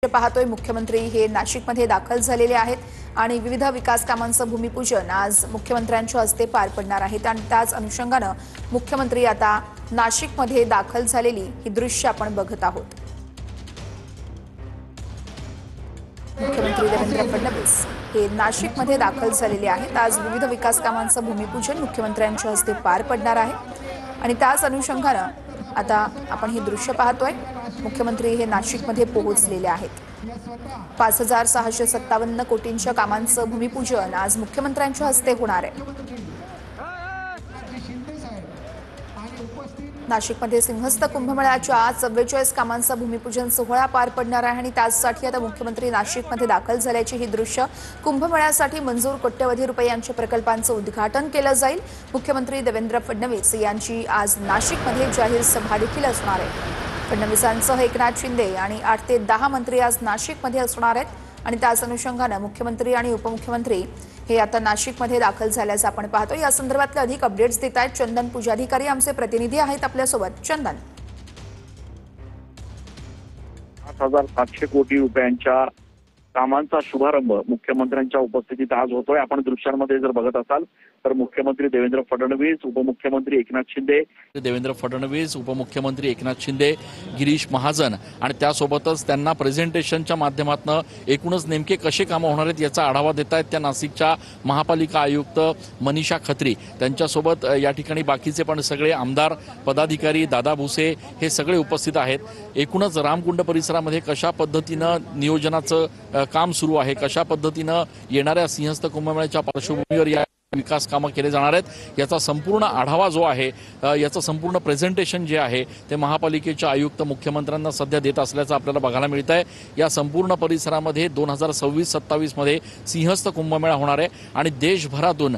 पाहतोय मुख्यमंत्री हे नाशिकमध्ये दाखल झालेले आहेत आणि विविध विकास कामांचं भूमिपूजन आज मुख्यमंत्र्यांच्या हस्ते पार पडणार आहे आणि त्याच अनुषंगाने मुख्यमंत्री आता नाशिकमध्ये दाखल झालेली ही दृश्य आपण बघत आहोत। मुख्यमंत्री देवेंद्र फडणवीस हे नाशिकमध्ये दाखल झालेले आहेत। आज विविध विकास कामांचं भूमिपूजन मुख्यमंत्र्यांच्या हस्ते पार पडणार आहे आणि त्याच अनुषंगाने आता आपण हे दृश्य पाहतोय। मुख्यमंत्री हे नाशिकमध्ये पोहोचलेले आहेत। 5657 कोटींच्या कामांचं भूमिपूजन आज मुख्यमंत्र्यांच्या हस्ते होणार आहे। नाशिकमध्ये सिंहस्थ कुंभमेळ्याच्या 44 कामांचा भूमिपूजन सोहळा पार पडणार आहे आणि त्यासाठी आता मुख्यमंत्री नाशिकमध्ये दाखल झाल्याची ही दृश्य कुंभमेळ्यासाठी मंजूर कोट्यवधी रुपयांच्या प्रकल्पांचं उद्घाटन केलं जाईल। मुख्यमंत्री देवेंद्र फडणवीस यांची आज नाशिकमध्ये जाहीर सभा देखील असणार आहे। फडणवीसांसह एकनाथ शिंदे आणि 8 ते 10 मंत्री आज नाशिकमध्ये असणार आहेत आणि त्याच अनुषंगाने मुख्यमंत्री आणि उपमुख्यमंत्री हे आता नाशिकमध्ये दाखल झाल्याचं आपण पाहतो। या संदर्भातले अधिक अपडेट्स देत आहेत चंदन पुजाधिकारी, आमचे प्रतिनिधी आहेत आपल्यासोबत। चंदन, 5700 कोटी रुपयांच्या कामांचा शुभारंभ मुख्यमंत्र्यांच्या उपस्थितीत आज होतोय। आपण दृश्यांमध्ये जर बघत असाल तर मुख्यमंत्री देवेंद्र फडणवीस, उपमुख्यमंत्री एकनाथ शिंदे, गिरीश महाजन आणि त्यासोबतच त्यांना प्रेझेंटेशनच्या माध्यमातून एकूणच नेमके कसे कामं होणार आहेत याचा आढावा देत आहेत त्या नाशिकच्या महापालिका आयुक्त मनीषा खत्री। त्यांच्यासोबत या ठिकाणी बाकीचे पण सगळे आमदार, पदाधिकारी, दादा भुसे हे सगळे उपस्थित आहेत। एकूणच रामकुंड परिसरामध्ये कशा पद्धतीनं नियोजनाचं काम सुरू आहे, कशा पद्धतीनं येणाऱ्या सिंहस्थ कुंभमेळ्याच्या पार्श्वभूमीवर या विकास कामं केले जाणार आहेत याचा संपूर्ण आढावा जो आहे, याचं संपूर्ण प्रेझेंटेशन जे आहे ते महापालिकेचे आयुक्त मुख्यमंत्र्यांना सध्या देत असल्याचं आपल्याला बघायला मिळत आहे। या संपूर्ण परिसरामध्ये 2026-27 मध्ये सिंहस्थ कुंभमेळा होणार आहे आणि देशभरातून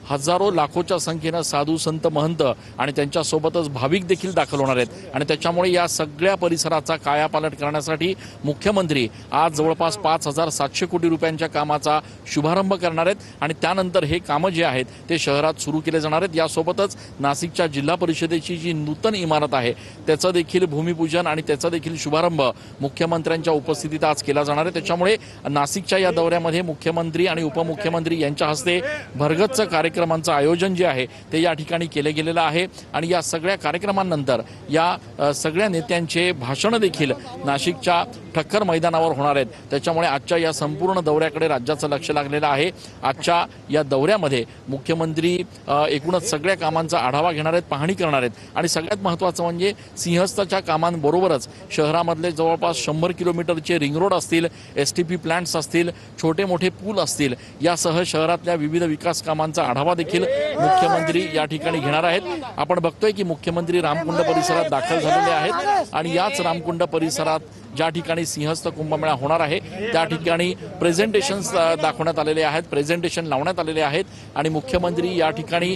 हजारो लाखोच्या संख्येने साधू संत महंत आणि त्यांच्यासोबतच भाविक देखील दाखल होणार आहेत आणि त्याच्यामुळे या सगळ्या परिसराचा कायापालट करण्यासाठी मुख्यमंत्री आज जवळपास 5700 कोटी रुपयांच्या कामाचा शुभारंभ करणार आहेत आणि त्यानंतर हे कामं जे आहेत ते शहरात सुरू केले जाणार आहेत। यासोबतच नाशिकच्या जिल्हा परिषदेची जी नूतन इमारत आहे त्याचं देखील भूमिपूजन आणि त्याचा देखील शुभारंभ मुख्यमंत्र्यांच्या उपस्थितीत आज केला जाणार आहे। त्याच्यामुळे नाशिकच्या या दौऱ्यामध्ये मुख्यमंत्री आणि उपमुख्यमंत्री यांच्या हस्ते भरगच्च कार्यक्रमांचं आयोजन जे आहे ते या ठिकाणी केले गेलेलं आहे आणि या सगळ्या कार्यक्रमांनंतर या सगळ्या नेत्यांचे भाषण देखील नाशिकच्या ठक्कर मैदानावर होणार आहेत। त्याच्यामुळे आजच्या या संपूर्ण दौऱ्याकडे राज्याचं लक्ष लागलेलं आहे। आजच्या या दौऱ्यामध्ये मुख्यमंत्री एकूणच सगळ्या कामांचा आढावा घेणार आहेत, पाहणी करणार आहेत आणि सगळ्यात महत्त्वाचं म्हणजे सिंहस्थच्या कामांबरोबरच शहरामधले जवळपास 100 किलोमीटरचे रिंग रोड असतील, STP प्लांट्स असतील, छोटे मोठे पूल असतील, यासह शहरातल्या विविध विकास कामांचा आढावा देखील मुख्यमंत्री या ठिकाणी घेणार आहेत। आपण बघतोय की मुख्यमंत्री रामकुंड परिसरात दाखल झालेले आहेत आणि याच रामकुंड परिसरात ज्या ठिकाणी सिंहस्थ कुंभमेळा होणार आहे त्या ठिकाणी प्रेझेंटेशन्स दाखवण्यात आलेले आहेत, प्रेझेंटेशन लावण्यात आलेले आहेत आणि मुख्यमंत्री या ठिकाणी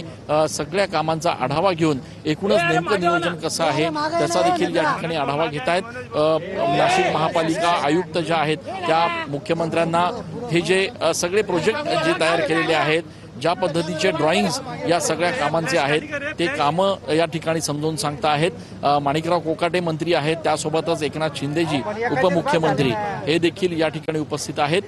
सगळ्या कामांचा आढावा घेऊन एकूणच नेमकं नियोजन कसं आहे त्याचा देखील या ठिकाणी आढावा घेत आहेत। नाशिक महापालिका आयुक्त ज्या आहेत त्या मुख्यमंत्र्यांना हे जे सगळे प्रोजेक्ट जे तयार केलेले आहेत, ज्या पद्धतीचे ड्रॉइंग्स या सगळ्या कामांचे आहेत ते कामं या ठिकाणी समजून सांगता आहेत। माणिकराव कोकाटे मंत्री आहेत, त्यासोबतच एकनाथ शिंदेजी उपमुख्यमंत्री हे देखील या ठिकाणी उपस्थित आहेत।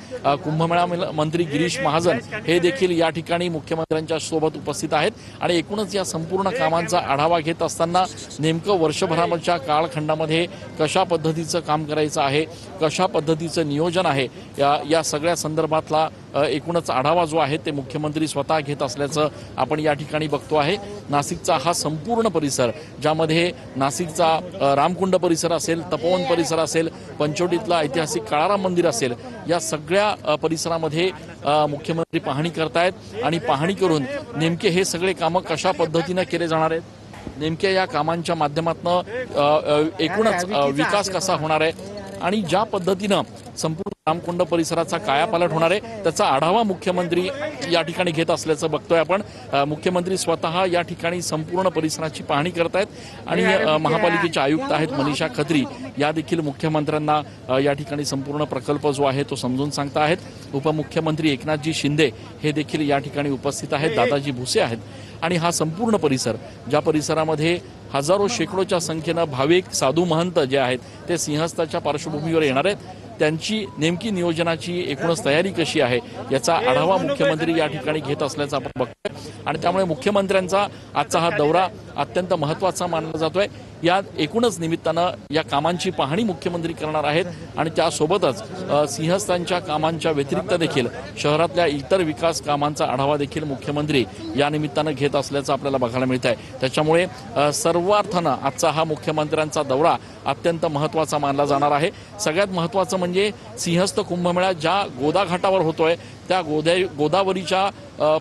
कुंभमेळा मंत्री गिरीश महाजन हे देखील या ठिकाणी मुख्यमंत्र्यांच्या सोबत उपस्थित आहेत आणि एकूणच या संपूर्ण कामांचा आढावा घेत असताना नेमकं वर्षभराच्या कालखंडामध्ये कशा पद्धतीचं काम करायचं आहे, कशा पद्धतीचं नियोजन आहे, या सगळ्या संदर्भातला एकूणच आढावा जो आहे ते मुख्यमंत्री स्वतः घेत असल्याचं आपण या ठिकाणी बघतो आहे। नाशिकचा हा संपूर्ण परिसर, ज्यामध्ये नाशिकचा रामकुंड परिसर असेल, तपोवन परिसर असेल, पंचवटीतला ऐतिहासिक काळाराम मंदिर असेल, या सगळ्या परिसरामध्ये मुख्यमंत्री पाहणी करतायत आणि पाहणी करून नेमके हे सगळे कामं कशा पद्धतीनं केले जाणार आहेत, नेमक्या या कामांच्या माध्यमातून एकूणच विकास कसा होणार आहे आणि ज्या पद्धतीनं संपूर्ण रामकुंड परिसराचा कायापालट होणार आहे त्याचा आढावा मुख्यमंत्री या ठिकाणी घेत असल्याचं बघतोय आपण। मुख्यमंत्री स्वतः या ठिकाणी संपूर्ण परिसराची पाहणी करतायत आणि महापालिकेचे आयुक्त आहेत मनीषा खत्री, या देखील मुख्यमंत्र्यांना या ठिकाणी संपूर्ण प्रकल्प जो आहे तो समजून सांगता आहेत। उपमुख्यमंत्री एकनाथजी शिंदे हे देखील या ठिकाणी उपस्थित आहेत, दादाजी भुसे आहेत आणि हा संपूर्ण परिसर, ज्या परिसरामध्ये हजारो शेकडोच्या संख्येने भाविक, साधू महंत जे आहेत ते सिंहस्थाच्या पार्श्वभूमीवर येणार आहेत, त्यांची नेमकी नियोजनाची एकूणच तयारी कशी आहे याचा आढावा मुख्यमंत्री या ठिकाणी घेत असल्याचं आपण बघतोय आणि त्यामुळे मुख्यमंत्र्यांचा आजचा हा दौरा अत्यंत महत्त्वाचा मानला जातोय। या एकूणच निमित्तानं या कामांची पाहणी मुख्यमंत्री करणार आहेत आणि त्यासोबतच सिंहस्थांच्या कामांच्या व्यतिरिक्त देखील शहरातल्या इतर विकास कामांचा आढावा देखील मुख्यमंत्री या निमित्तानं घेत असल्याचं आपल्याला बघायला मिळत आहे। त्याच्यामुळे सर्वार्थानं आजचा हा मुख्यमंत्र्यांचा दौरा अत्यंत महत्त्वाचा मानला जाणार आहे। सगळ्यात महत्त्वाचं म्हणजे सिंहस्थ कुंभमेळा ज्या गोदाघाटावर होतोय त्या गोदावरीच्या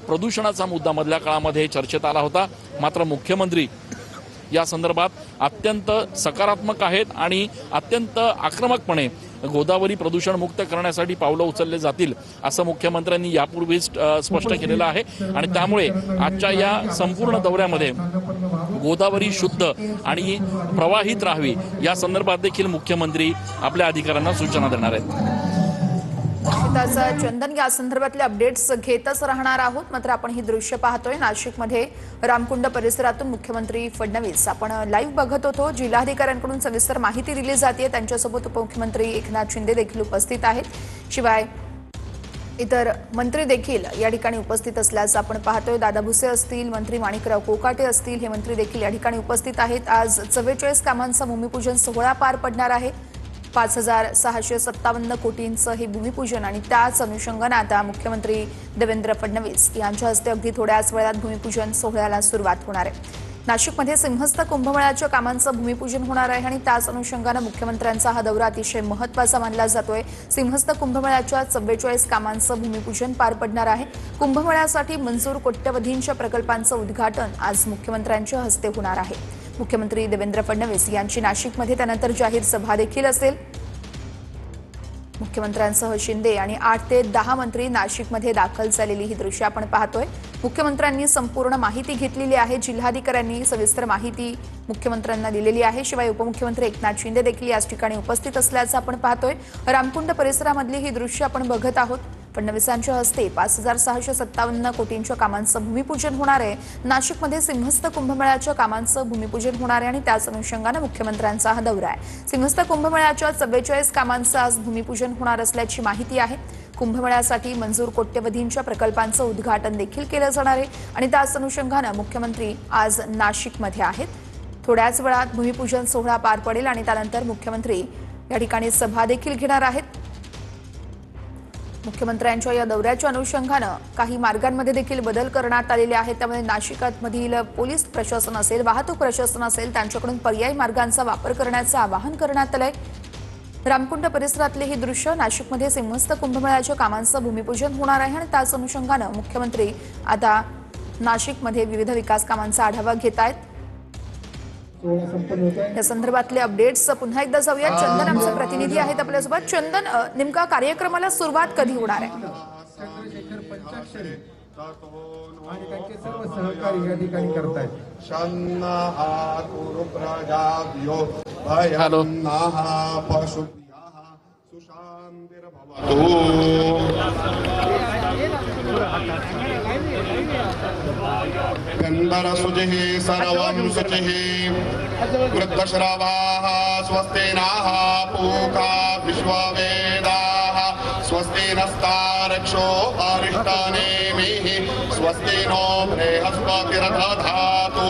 प्रदूषणाचा मुद्दा मधल्या काळामध्ये चर्चेत आला होता, मात्र मुख्यमंत्री या संदर्भात अत्यंत सकारात्मक आहेत आणि अत्यंत आक्रमकपणे गोदावरी प्रदूषण मुक्त करण्यासाठी पावलं उचलले जातील असं मुख्यमंत्र्यांनी यापूर्वीच स्पष्ट केलेलं आहे आणि त्यामुळे आजच्या या संपूर्ण दौऱ्यामध्ये गोदावरी शुद्ध आणि प्रवाहित राहावी या संदर्भात देखील मुख्यमंत्री आपल्या अधिकाऱ्यांना सूचना देणार आहेत। त्याचा चंदन या संदर्भातले अपडेट्स घेतच राहणार आहोत। मात्र आपण ही दृश्य पाहतोय नाशिकमध्ये रामकुंड परिसरातून मुख्यमंत्री फडणवीस आपण लाईव्ह बघत होतो। जिल्हाधिकाऱ्यांकडून सविस्तर माहिती दिली जाते, त्यांच्यासोबत उपमुख्यमंत्री एकनाथ शिंदे देखील उपस्थित आहेत, शिवाय इतर मंत्री देखील या ठिकाणी उपस्थित असल्याचं आपण पाहतोय। दादा भुसे असतील, मंत्री माणिकराव कोकाटे असतील, हे मंत्री देखील या ठिकाणी उपस्थित आहेत। आज 44 कामांचा भूमिपूजन सोहळा पार पडणार आहे। 5,657 कोटींचं हे भूमिपूजन आणि त्याच अनुषंगाने आता मुख्यमंत्री देवेंद्र फडणवीस यांच्या हस्ते अगदी थोड्याच वेळात भूमिपूजन सोहळ्याला सुरुवात होणार आहे। नाशिकमध्ये सिंहस्थ कुंभमेळ्याच्या कामांचं भूमिपूजन होणार आहे आणि त्याच अनुषंगाने मुख्यमंत्र्यांचा हा दौरा अतिशय महत्त्वाचा मानला जातोय। सिंहस्थ कुंभमेळ्याच्या 44 कामांचं भूमिपूजन पार पडणार आहे। कुंभमेळ्यासाठी मंजूर कोट्यवधींच्या प्रकल्पांचं उद्घाटन आज मुख्यमंत्र्यांच्या हस्ते होणार आहे। मुख्यमंत्री देवेंद्र फडणवीस यांची नाशिकमध्ये त्यानंतर जाहीर सभा देखील असेल। मुख्यमंत्र्यांसह शिंदे आणि 8 ते 10 मंत्री नाशिकमध्ये दाखल झालेली ही दृश्य आपण पाहतोय। मुख्यमंत्र्यांनी संपूर्ण माहिती घेतलेली आहे, जिल्हाधिकाऱ्यांनी सविस्तर माहिती मुख्यमंत्र्यांना दिलेली आहे, शिवाय उपमुख्यमंत्री एकनाथ शिंदे देखील याच ठिकाणी उपस्थित असल्याचं आपण पाहतोय। रामकुंड परिसरामधली ही दृश्य आपण बघत आहोत। फडणवीसांच्या हस्ते 5,657 कोटींच्या कामांचं भूमिपूजन होणार आहे। नाशिकमध्ये सिंहस्थ कुंभमेळ्याच्या कामांचं भूमिपूजन होणार आहे आणि त्याच अनुषंगाने मुख्यमंत्र्यांचा हा दौरा आहे। सिंहस्थ कुंभमेळ्याच्या 44 कामांचं आज भूमिपूजन होणार असल्याची माहिती आहे। कुंभमेळ्यासाठी मंजूर कोट्यवधींच्या प्रकल्पांचं उद्घाटन देखील केलं जाणार आहे आणि त्याच अनुषंगाने मुख्यमंत्री आज नाशिकमध्ये आहेत। थोड्याच वेळात भूमिपूजन सोहळा पार पडेल आणि त्यानंतर मुख्यमंत्री या ठिकाणी सभा देखील घेणार आहेत। मुख्यमंत्र्यांच्या या दौऱ्याच्या अनुषंगाने काही मार्गांमध्ये देखील बदल करण्यात आलेले आहेत, त्यामुळे नाशिकातमधील पोलीस प्रशासन असेल, वाहतूक प्रशासन असेल, त्यांच्याकडून पर्यायी मार्गांचा वापर करण्याचं आवाहन करण्यात आलंय। रामकुंड परिसरातले हे दृश्य नाशिकमध्ये सिंहस्थ कुंभमेळ्याच्या कामांचं भूमिपूजन होणार आहे आणि त्याच अनुषंगाने मुख्यमंत्री आता नाशिकमध्ये विविध विकास कामांचा आढावा घेत आहेत। या संदर्भातले अपडेट्स पुन्हा एकदा जाऊया। चंदन आमचे प्रतिनिधी आहेत आपल्यासोबत। चंदन, नेमका कार्यक्रमाला सुरुवात कधी होणार आहे? आणि त्यांचे सर्व सहकारी या ठिकाणी करतायत। हॅलो, गंधरसुजिः सर्वं शुचिः वृद्धश्रवाः स्वस्तिनः पूका विश्ववेदाः स्वस्ति नस्तारक्षो अरिष्टनेमिः स्वस्ति नो बृहस्पतिर्दधातु।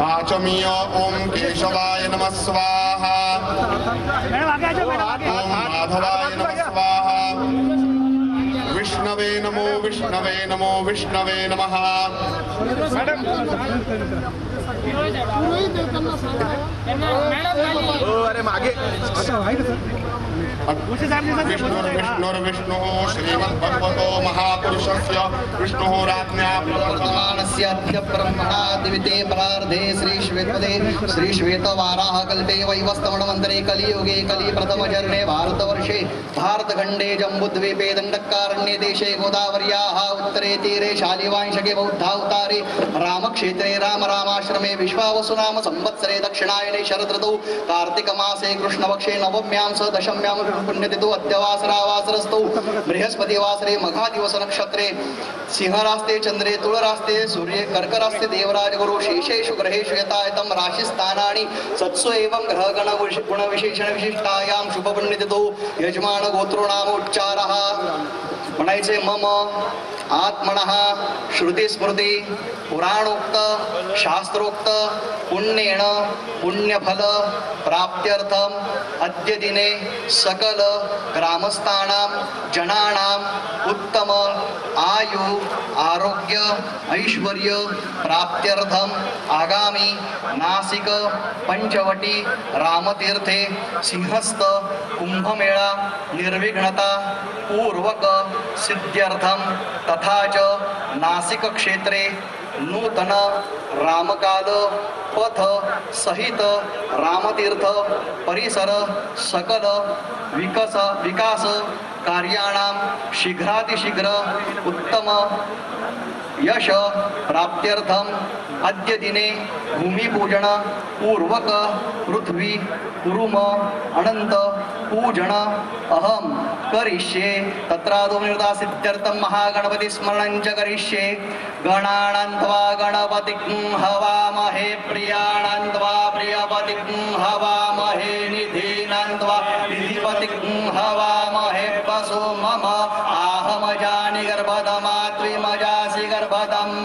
आचमीय ओम केशवाय नमः स्वाहा, ओम माधवाय नमः स्वाहा, विष्णवे नमो विष्णवे नमो विष्णवे नमः। अरे मागे विष्णुर्विष्णुः श्रीमद्भगवतो महापुरुषस्य विष्णुः राज्ञा प्रवर्तमानस्य अद्य ब्रह्मणा दिविते परार्धे श्री श्वेतवाराह कल्पे वैवस्तमनमन्तरे कलियुगे कलि प्रथमचरणे भारतवर्षे भारतखण्डे जम्बूद्वीपे दण्डकारण्ये देशे गोदावर्याः उत्तरे तीरे शालिवांशके बौद्धावतार संवत्सरे रामक्षेत्रे राम रामाश्रमे विश्वावसु नाम संवत्सरे दक्षिणायने शरद ऋतौ कार्तिक मासे कृष्णपक्षे नवम्यां स दशम्यां पुण्यतिथौ अद्यवासरावासरस्तौ बृहस्पति वासरे मघादिवस नक्षत्रे सिंहरास्ते चंद्रे तुलरास्ते सूर्ये कर्करास्ते देवराज गुरु शेषेषु ग्रहेषु यथायतं राशिस्थानानि सत्सु एवं ग्रहगण गुण विशेषण विशिष्टायां शुभ पुण्यतिथौ यजमान गोत्रो नाम उच्चारः म्हणायचे मम आत्मनः श्रुती स्मृती पुराणोक्त शास्त्रोक्त पुण्येन पुण्यफल प्राप्त्यर्थम अद्य दिने सकल ग्रामस्थानां जनानां उत्तम आयु आरोग्य ऐश्वर्य प्राप्त्यर्थम आगामी नासिक पंचवटी रामतीर्थे सिंहस्थ कुंभमेळा निर्विघ्नता पूर्वक सिद्ध्यर्थम तथा च नासिक क्षेत्रे नूतन रामकाल पथ सहित रामतीर्थ परिसर सकल विकास कार्याणां शीघ्रातिशीघ्र उत्तम यश प्राप्त्यर्थम अद्य दिने भूमिपूजन पूर्वक पृथ्वी कुरुम अनंत पूजन अहम करिष्ये तत्रादो निर्दा सिद्ध्यर्थम महागणपति स्मरणं च करिष्ये गणानान्त्वा गणपतिं हवामहे प्रियाणान्त्वा प्रियपतिं हवामहे निधीनान्त्वा निधिपतिं हवामहे पशो मम आहमजानि गर्भदमात्विमजासि गर्भदम्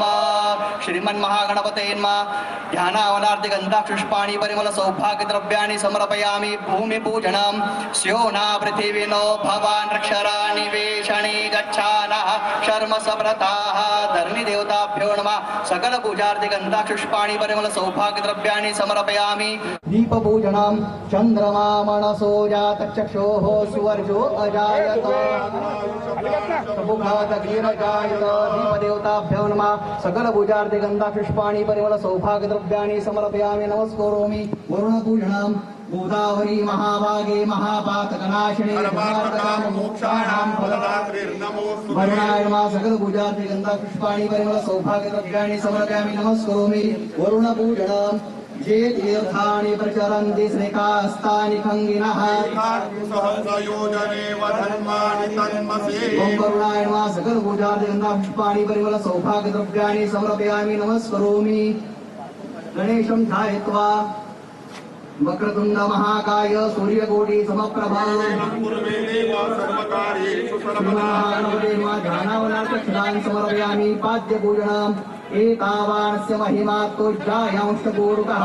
श्रीमन् महागणपते नमः ध्यानावनार्थ गन्धाक्षुष्पाणि परिमल सौभाग्य द्रव्याणि समर्पयामि भूमिपूजनं स्यो न पृथिवीनो भवान् रक्षराणि वेषणि गच्छानः शर्म सप्रताः धर्मी देवताभ्यो नमः सकल पूजार्थ गन्धाक्षुष्पाणि परिमल सौभाग्य द्रव्याणि समर्पयामि दीपपूजनं चन्द्रमा मनसो जातचक्षोः सुवर्जो अजायत मुखादग्निरजायत दीपदेवताभ्यो नमः सकल पूजार्थ गन्धाक्षुष्पाणि परिमल सौभाग्य द्रव्याणि समर्पयामि नमस्करोमि वरुणपूजनं गोदावरी महाभागे महापातकनाशिने मोक्षाणां वरुणाय नमः सकल पूजार्थ गन्धाक्षुष्पाणि परिमल सौभाग्य द्रव्याणि समर्पयामि नमस्करोमि वरुणपूजनं ये तीर्थानि प्रचरन्ति श्रेकास्तानि खङ्गिनः ओम करुणाय नमः सकल पूजार्थ गन्धाक्षुष्पाणि परिमल सौभाग्य द्रव्याणि समर्पयामि नमस्करोमि गणेशं ध्यायित्वा वक्रतुंड महाकाय सूर्यकोटि समप्रभा ध्यानावनार्थक्षदान् समर्पयामि पाद्यपूजनम् एतावानस्य महिमात्तो जायांशपूर्वकः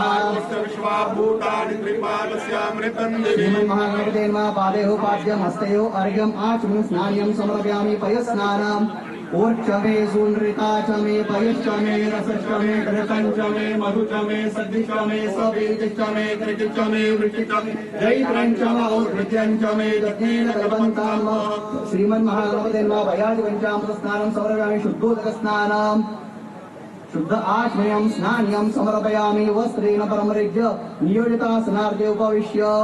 श्रीमन्महागणपते नमः पादेहो पाद्यम् हस्तयो अर्घ्यम् आचमनं स्नानं समर्पयामि पयस्नानम् ओर्च मे सुनृता च मे पयश्च मे रसश्च मे घृतं च मे मधु च मे सद्दिश्च मे सबीजश्च मे कृतिश्च मे वृष्टिश्च मे जैत्रं च मे और्भिद्यं च मे यज्ञेन कल्पन्ताम् श्रीमन्महागणपते नमः भयादि पञ्चामृत स्नानं समर्पयामि शुद्धोदक स्नानं शुद्ध आचमनं स्नानं समर्पयामि वस्त्रेण परमृज्य नियोजितासनार्थे उपविश्य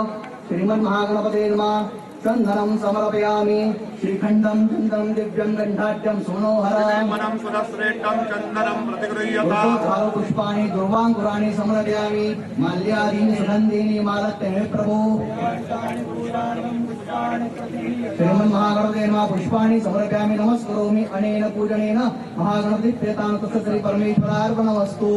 श्रीमन्महागणपते नमः चंदनं समर्पयामि श्रीखंडं चंदनं दिव्यं गंधाढ्यं सोनोहरं मनम सुरश्रेष्ठं चंदनं प्रतिगृह्यता पुष्पाणि दुर्वांकुराणि समर्पयामि माल्यादीनि सुगन्धीनि मालत्यमे प्रभो श्रीमन्महागणपते नमः पुष्पाणि समर्पयामि नमस्करोमि अनेन पूजनेन महागणपति प्रेतान् तस्य श्री परमेश्वरार्पणमस्तु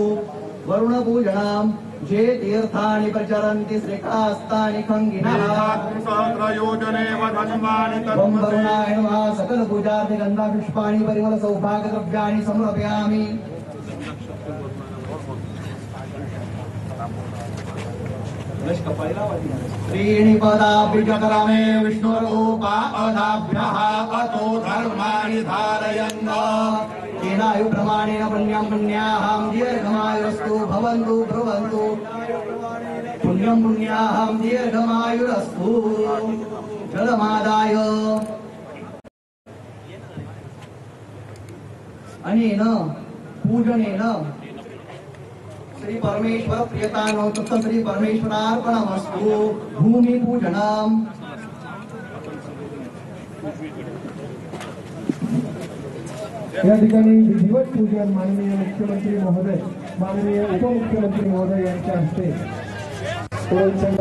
वरुण पूजनम् जे तीर्थानि प्रचरन्ति श्रेकास्तानि खङ्गिनः ओम वरुणाय नमः सकल पूजार्थ गन्धापुष्पाणि परिमल सौभाग्य द्रव्याणि समर्पयामि त्रीणि पदाभि चक्रमे विष्णुरूपा अदाभ्यः अतो धर्माणि धारयन् तेनायु प्रमाणेन पुण्यं पुण्याहं दीर्घमायुरस्तु भवन्तु ब्रुवन्तु पुण्यं पुण्याहं दीर्घमायुरस्तु जलमादाय अनेन पूजनेन श्री परमेश्वर प्रियतानो तत् श्री परमेश्वरार्पणमस्तु भूमि पूजनम् या ठिकाणी विधिवत पूजन माननीय मुख्यमंत्री महोदय माननीय उपमुख्यमंत्री महोदय यांच्या हस्ते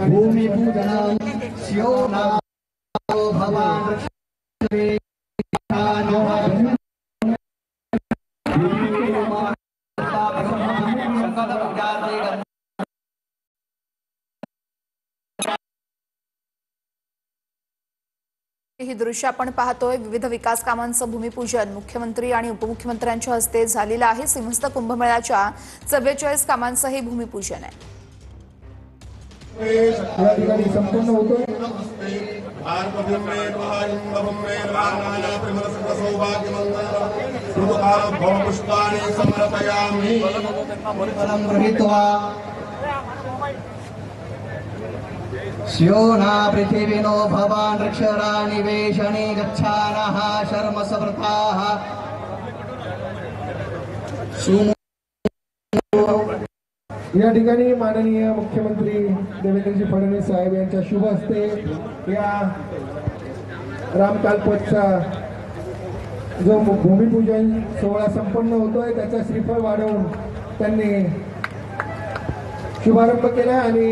भूमिपूजनं स्यो नामो भवान् रक्षते ही दृश्य आपण पाहतोय विविध विकास कामांचं भूमिपूजन मुख्यमंत्री आणि उपमुख्यमंत्र्यांच्या हस्ते झालेलं आहे। सिंहस्थ कुंभमेळ्याच्या 44 कामांचं हे भूमिपूजन आहे। या ठिकाणी संपन्न होतोय। स्यो ना पृथिविनो भवान् रक्षरानिवेशने गच्छानः शर्म सवृताः या ठिकाणी माननीय मुख्यमंत्री देवेंद्रजी फडणवीस साहेब यांच्या शुभ हस्ते या रामकालपथचा जो भूमिपूजन सोहळा संपन्न होतोय त्याचा श्रीफळ वाढवून त्यांनी शुभारंभ केला आणि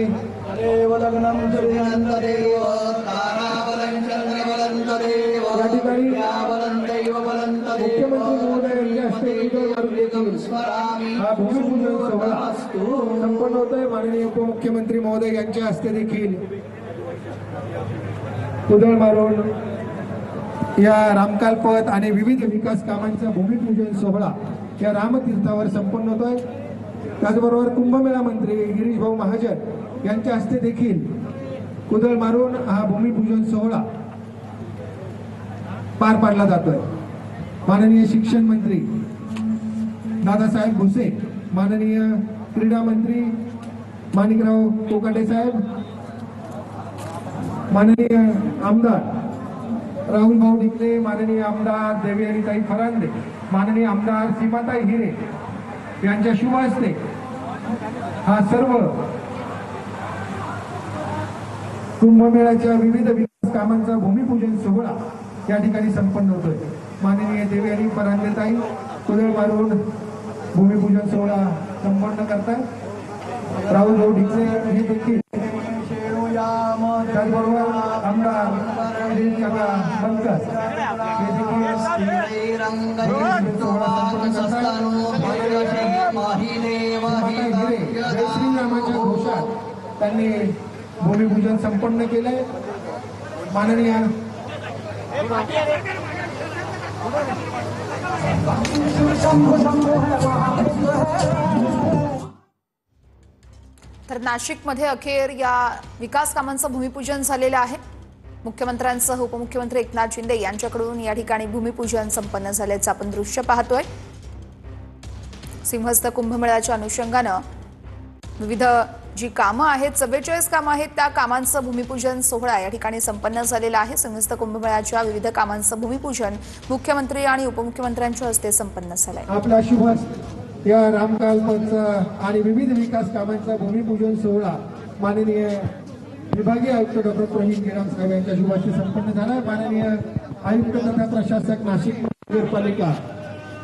या ठिकाणी मुख्यमंत्री महोदय यांच्या हस्ते हा भूमिपूजन सोहळा संपन्न होतोय। माननीय उपमुख्यमंत्री महोदय यांच्या हस्ते देखील कुदळ मारून या रामकालपथ आणि विविध विकास कामांचा भूमिपूजन सोहळा या रामतीर्थावर संपन्न होतोय। त्याचबरोबर कुंभमेळा मंत्री गिरीश भाऊ महाजन यांच्या हस्ते देखील कुदळ मारून हा भूमिपूजन सोहळा पार पाडला जातोय। माननीय शिक्षण मंत्री दादासाहेब भुसे, माननीय क्रीडा मंत्री माणिकराव कोकाटे साहेब, माननीय आमदार राहुल भाऊ डिकले, माननीय आमदार देवयानीताई फरांदे, माननीय आमदार सीमाताई हिरे यांच्या शुभ हस्ते हा सर्व कुंभमेळ्याच्या विविध विकास कामांचा भूमिपूजन सोहळा या ठिकाणी संपन्न होतोय। माननीय देवयानी फरांदेताई कुदळ मारून भूमिपूजन सोहळा संपन्न करतात। राहुल भाऊ ढिकले हे देखील त्याचबरोबर आमदार बनकर हे देखील जय श्रीरामाच्या घोषात त्यांनी भूमिपूजन संपन्न केलंय। माननीय तर नाशिकमध्ये अखेर या विकास कामांचं भूमिपूजन झालेलं आहे। मुख्यमंत्र्यांसह उपमुख्यमंत्री एकनाथ शिंदे यांच्याकडून या ठिकाणी भूमिपूजन संपन्न झाल्याचं आपण दृश्य पाहतोय। सिंहस्थ कुंभमेळ्याच्या अनुषंगानं विविध जी कामं आहेत 44 कामं आहेत त्या कामांचं भूमिपूजन सोहळा या ठिकाणी संपन्न झालेला आहे। सिंहस्थ कुंभमेळ्याच्या विविध कामांचं भूमिपूजन मुख्यमंत्री आणि उपमुख्यमंत्र्यांच्या हस्ते संपन्न झालंय। आपला शुभ या रामकालपथचा आणि विविध विकास कामांचा भूमिपूजन सोहळा माननीय विभागीय आयुक्त डॉक्टर प्रवीण गेडाम साहेब यांच्या शुभ हस्ते संपन्न झाला। माननीय आयुक्त तथा प्रशासक नाशिक महानगरपालिका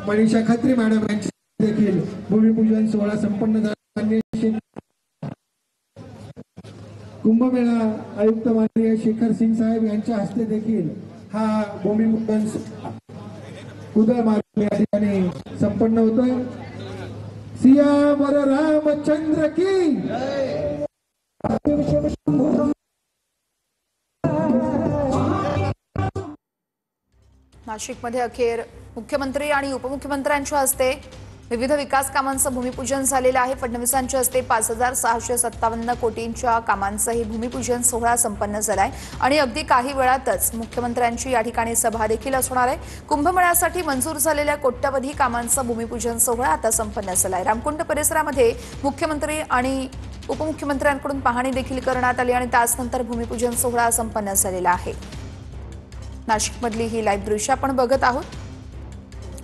मनीषा खत्री मॅडम यांचे देखील भूमिपूजन सोहळा संपन्न झाला। कुंभमेळा आयुक्त माननीय शेखर सिंग साहेब यांच्या हस्ते देखील हा भूमिपूजन कुदळ मारून या ठिकाणी संपन्न होतोय। सियावर रामचंद्र की नाशिकमध्ये अखेर मुख्यमंत्री आणि उपमुख्यमंत्र्यांच्या हस्ते विविध विकास कामांचं भूमिपूजन झालेलं आहे। फडणवीसांच्या हस्ते 5657 कोटींच्या कामांचंही भूमिपूजन सोहळा संपन्न झालाय आणि अगदी काही वेळातच मुख्यमंत्र्यांची या ठिकाणी सभा देखील असणार आहे। कुंभमेळ्यासाठी मंजूर झालेल्या कोट्यवधी कामांचं भूमिपूजन सोहळा आता संपन्न झालाय। रामकुंड परिसरामध्ये मुख्यमंत्री आणि उपमुख्यमंत्र्यांकडून पाहणी देखील करण्यात आली आणि त्यानंतर भूमिपूजन सोहळा संपन्न झालेला आहे। नाशिकमधली ही लाईव्ह दृश्य आपण बघत आहोत।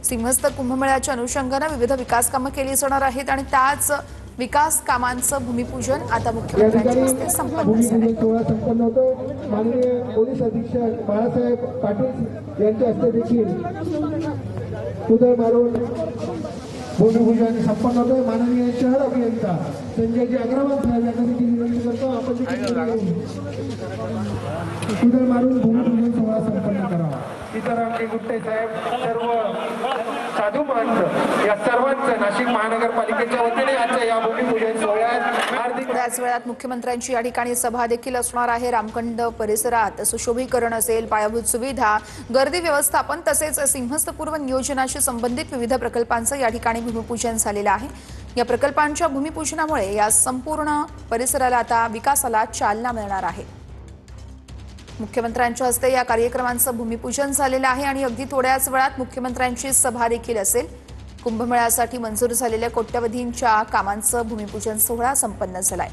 सिंहस्थ कुंभमेळ्याच्या अनुषंगानं विविध विकास कामं केली जाणार आहेत आणि त्याच विकास कामांचं भूमिपूजन आता मुख्यमंत्र्यांच्या हस्ते संपन्न झालंय। सोहळा संपन्न होतो। माननीय पोलीस अधीक्षक बाळासाहेब पाटील यांच्या हस्ते देखील उदय मारून भूमिपूजन संपन्न होतोय. माननीय शहर अभियंता संजयजी अग्रवाल साहेब यांना देखील विनंती करतो आपण उदय मारून भूमिपूजन सोहळा संपन्न करावा. सीतारामजी गुट्टे साहेब, सर्व साधू महंत या सर्वांचं नाशिक महानगरपालिकेच्या वतीने आजच्या या भूमिपूजन सोहळ्यात हार्दिक थोड्याच वेळात मुख्यमंत्र्यांची या ठिकाणी सभा देखील असणार आहे. रामकुंड परिसरात सुशोभीकरण असेल, पायाभूत सुविधा, गर्दी व्यवस्थापन तसेच सिंहस्थपूर्व नियोजनाशी संबंधित विविध प्रकल्पांचं या ठिकाणी भूमिपूजन झालेलं आहे. या प्रकल्पांच्या भूमिपूजनामुळे या संपूर्ण परिसराला आता विकासाला चालना मिळणार आहे. मुख्यमंत्र्यांच्या हस्ते या कार्यक्रमांचं भूमिपूजन झालेलं आहे आणि अगदी थोड्याच वेळात मुख्यमंत्र्यांची सभा देखील असेल. कुंभमेळ्यासाठी मंजूर झालेल्या कोट्यवधींच्या कामांचं भूमिपूजन सोहळा संपन्न झालाय.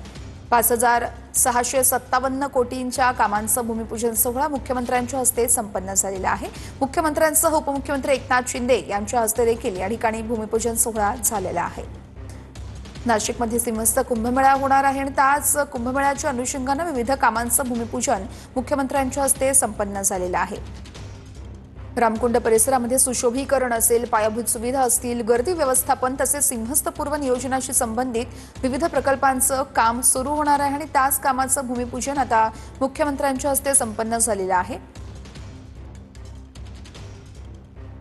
5,657 कोटींच्या कामांचं भूमिपूजन सोहळा मुख्यमंत्र्यांच्या हस्ते संपन्न झालेला आहे. मुख्यमंत्र्यांसह उपमुख्यमंत्री एकनाथ शिंदे यांच्या हस्ते देखील या ठिकाणी भूमिपूजन सोहळा झालेला आहे. नाशिकमध्ये सिंहस्थ कुंभमेळा होणार आहे आणि त्याच कुंभमेळ्याच्या अनुषंगानं विविध कामांचं भूमिपूजन मुख्यमंत्र्यांच्या हस्ते संपन्न झालेलं आहे. रामकुंड परिसरामध्ये सुशोभीकरण असेल, पायाभूत सुविधा असतील, गर्दी व्यवस्थापन तसेच सिंहस्थपूर्व नियोजनाशी संबंधित विविध प्रकल्पांचं काम सुरू होणार आहे आणि त्याच कामाचं भूमिपूजन आता मुख्यमंत्र्यांच्या हस्ते संपन्न झालेलं आहे.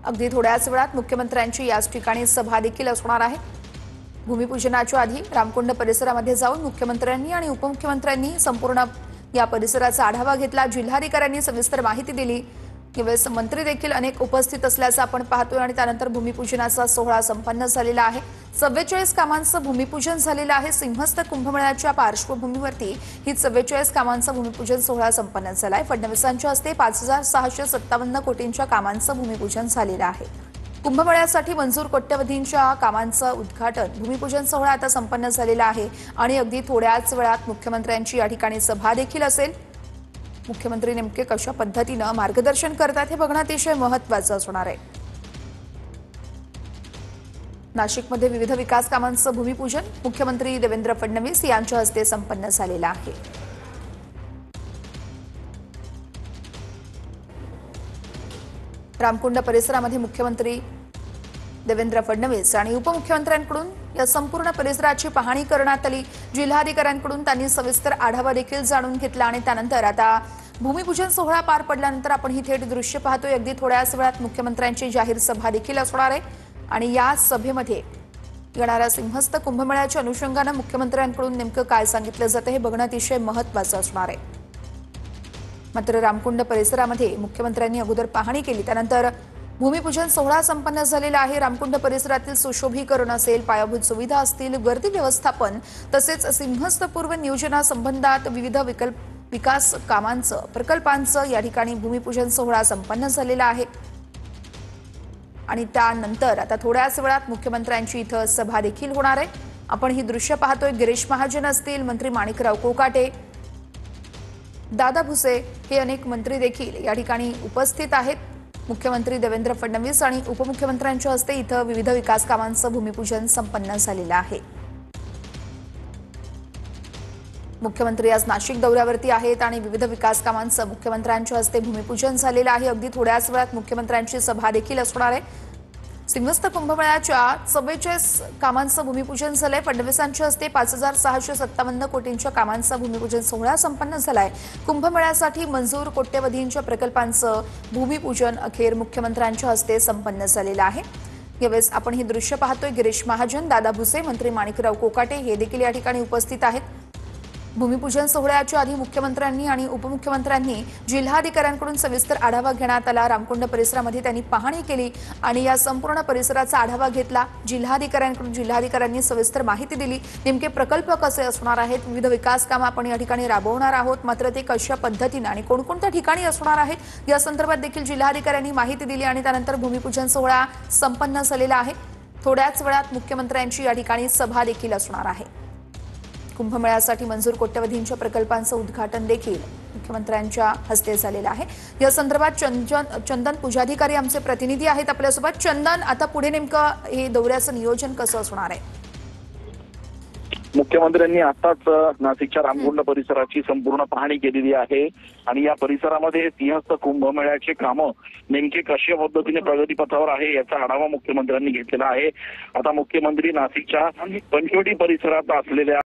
अगदी थोड्याच वेळात मुख्यमंत्र्यांची याच ठिकाणी सभा देखील असणार आहे. भूमिपूजनाच्या आधी रामकुंड परिसरामध्ये जाऊन मुख्यमंत्र्यांनी आणि उपमुख्यमंत्र्यांनी संपूर्ण या परिसराचा आढावा घेतला. जिल्हाधिकाऱ्यांनी सविस्तर माहिती दिली. यावेळेस मंत्री देखील अनेक उपस्थित असल्याचं आपण पाहतोय आणि त्यानंतर भूमिपूजनाचा सोहळा संपन्न झालेला आहे. 44 कामांचं भूमिपूजन झालेलं आहे. सिंहस्थ कुंभमेळ्याच्या पार्श्वभूमीवरती ही 44 कामांचं भूमिपूजन सोहळा संपन्न झालाय. फडणवीसांच्या हस्ते 5,657 कोटींच्या कामांचं भूमिपूजन झालेलं आहे. कुंभमेळ्यासाठी मंजूर कोट्यवधींच्या कामांचं उद्घाटन भूमिपूजन सोहळा आता संपन्न झालेला आहे आणि अगदी थोड्याच वेळात मुख्यमंत्र्यांची या ठिकाणी सभा देखील असेल. मुख्यमंत्री नेमके कशा पद्धतीनं मार्गदर्शन करतात हे बघणं अतिशय महत्त्वाचं असणार आहे. नाशिकमध्ये विविध विकास कामांचं भूमिपूजन मुख्यमंत्री देवेंद्र फडणवीस यांच्या हस्ते संपन्न झालेलं आहे. रामकुंड परिसरामध्ये मुख्यमंत्री देवेंद्र फडणवीस आणि उपमुख्यमंत्र्यांकडून या संपूर्ण परिसराची पाहणी करण्यात आली. जिल्हाधिकाऱ्यांकडून त्यांनी सविस्तर आढावा देखील जाणून घेतला आणि त्यानंतर आता भूमिपूजन सोहळा पार पडल्यानंतर आपण ही थेट दृश्य पाहतोय. अगदी थोड्याच वेळात मुख्यमंत्र्यांची जाहीर सभा देखील असणार आहे आणि या सभेमध्ये येणाऱ्या सिंहस्थ कुंभमेळ्याच्या अनुषंगानं मुख्यमंत्र्यांकडून नेमकं काय सांगितलं जातं हे बघणं अतिशय महत्त्वाचं असणार आहे. मात्र रामकुंड परिसरामध्ये मुख्यमंत्र्यांनी अगोदर पाहणी केली, त्यानंतर भूमिपूजन सोहळा संपन्न झालेला आहे. रामकुंड परिसरातील सुशोभीकरण असेल, पायाभूत सुविधा असतील, गर्दी व्यवस्थापन तसेच सिंहस्थपूर्व नियोजनासंबंधात विविध विकास कामांचं प्रकल्पांचं या ठिकाणी भूमिपूजन सोहळा संपन्न झालेला आहे आणि त्यानंतर आता थोड्याच वेळात मुख्यमंत्र्यांची इथं सभा देखील होणार आहे. आपण ही दृश्य पाहतोय. गिरीश महाजन असतील, मंत्री माणिकराव कोकाटे, दादा भुसे हे अनेक मंत्री देखील या ठिकाणी उपस्थित आहेत. मुख्यमंत्री देवेंद्र फडणवीस आणि उपमुख्यमंत्र्यांच्या हस्ते इथं विविध विकास कामांचं भूमिपूजन संपन्न झालेलं आहे. मुख्यमंत्री आज नाशिक दौऱ्यावरती आहेत आणि विविध विकास कामांचं मुख्यमंत्र्यांच्या हस्ते भूमिपूजन झालेलं आहे. अगदी थोड्याच वेळात मुख्यमंत्र्यांची सभा देखील असणार आहे. सिंहस्थ कुंभमेळ्याच्या 44 कामांचं भूमिपूजन झालंय. फडणवीसांच्या हस्ते 5,657 कोटींच्या कामांचा भूमिपूजन सोहळा संपन्न झालाय. कुंभमेळ्यासाठी मंजूर कोट्यवधींच्या प्रकल्पांचं भूमिपूजन अखेर मुख्यमंत्र्यांच्या हस्ते संपन्न झालेलं आहे. यावेळेस आपण ही दृश्य पाहतोय. गिरीश महाजन, दादा भुसे, मंत्री माणिकराव कोकाटे हे देखील या ठिकाणी उपस्थित आहेत. भूमिपूजन सोहळ्याच्या आधी मुख्यमंत्र्यांनी आणि उपमुख्यमंत्र्यांनी जिल्हाधिकाऱ्यांकडून सविस्तर आढावा घेण्यात आला. रामकुंड परिसरामध्ये त्यांनी पाहणी केली आणि या संपूर्ण परिसराचा आढावा घेतला. जिल्हाधिकाऱ्यांनी सविस्तर माहिती दिली. नेमके प्रकल्प कसे असणार आहेत, विविध विकास कामं आपण या ठिकाणी राबवणार आहोत, मात्र ते कशा पद्धतीने आणि कोणकोणत्या ठिकाणी असणार आहेत या संदर्भात देखील जिल्हाधिकाऱ्यांनी माहिती दिली आणि त्यानंतर भूमिपूजन सोहळा संपन्न झालेला आहे. थोड्याच वेळात मुख्यमंत्र्यांची या ठिकाणी सभा देखील असणार आहे. कुंभमेळ्यासाठी मंजूर कोट्यवधींच्या प्रकल्पांचं उद्घाटन देखील मुख्यमंत्र्यांच्या हस्ते झालेलं आहे. या संदर्भात चंदन पुजाधिकारी आमचे प्रतिनिधी आहेत आपल्यासोबत. चंदन, आता पुढे नेमकं हे दौऱ्याचं नियोजन कसं असणार आहे? मुख्यमंत्र्यांनी आताच नाशिकच्या रामकुंड परिसराची संपूर्ण पाहणी केलेली आहे आणि या परिसरामध्ये सिंहस्थ कुंभमेळ्याचे कामं नेमके कशा पद्धतीने प्रगतीपथावर आहे याचा आढावा मुख्यमंत्र्यांनी घेतलेला आहे। आता मुख्यमंत्री नाशिकच्या पंचवटी परिसरात असलेल्या